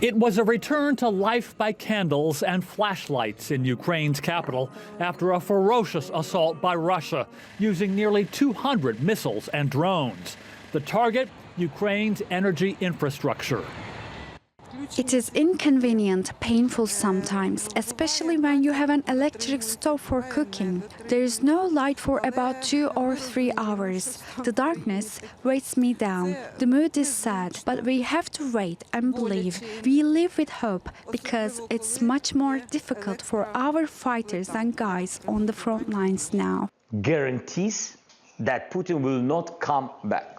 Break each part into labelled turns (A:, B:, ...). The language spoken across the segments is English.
A: It was a return to life by candles and flashlights in Ukraine's capital after a ferocious assault by Russia using nearly 200 missiles and drones. The target, Ukraine's energy infrastructure.
B: It is inconvenient, painful sometimes, especially when you have an electric stove for cooking. There is no light for about 2 or 3 hours. The darkness weighs me down. The mood is sad, but we have to wait and believe. We live with hope because it's much more difficult for our fighters and guys on the front lines now.
C: Guarantees that Putin will not come back.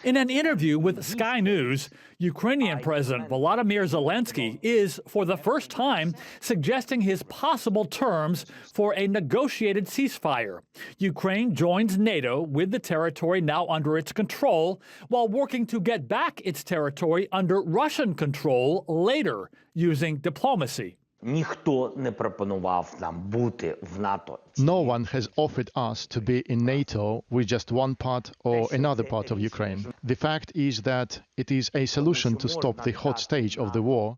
A: In an interview with Sky News, Ukrainian President Volodymyr Zelenskyy is, for the first time, suggesting his possible terms for a negotiated ceasefire. Ukraine joins NATO with the territory now under its control, while working to get back its territory under Russian control later, using diplomacy.
C: Ніхто не пропонував нам бути в НАТО.
D: No one has offered us to be in NATO with just one part or another part of Ukraine. The fact is that it is a solution to stop the hot stage of the war,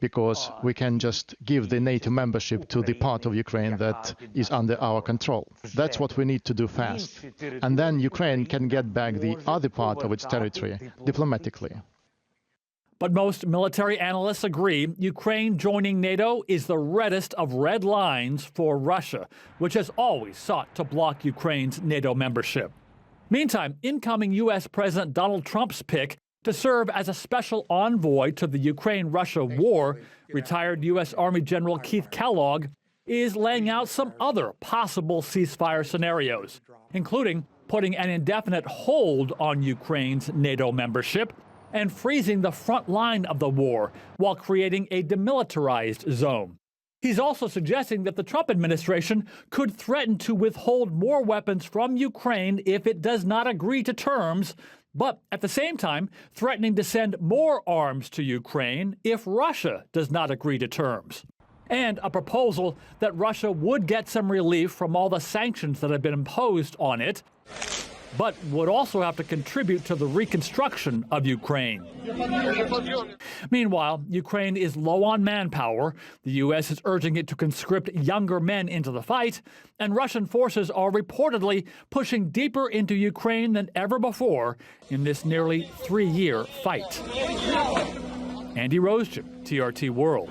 D: because we can just give the NATO membership to the part of Ukraine that is under our control. That's what we need to do fast. And then Ukraine can get back the other part of its territory diplomatically.
A: But most military analysts agree Ukraine joining NATO is the reddest of red lines for Russia, which has always sought to block Ukraine's NATO membership. Meantime, incoming U.S. President Donald Trump's pick to serve as a special envoy to the Ukraine-Russia war, retired U.S. Army General Keith Kellogg, is laying out some other possible ceasefire scenarios, including putting an indefinite hold on Ukraine's NATO membership and freezing the front line of the war while creating a demilitarized zone. He's also suggesting that the Trump administration could threaten to withhold more weapons from Ukraine if it does not agree to terms, but at the same time threatening to send more arms to Ukraine if Russia does not agree to terms. And a proposal that Russia would get some relief from all the sanctions that have been imposed on it, but would also have to contribute to the reconstruction of Ukraine. Meanwhile, Ukraine is low on manpower. The U.S. is urging it to conscript younger men into the fight, and Russian forces are reportedly pushing deeper into Ukraine than ever before in this nearly 3-year fight. Andy Roseman, TRT World.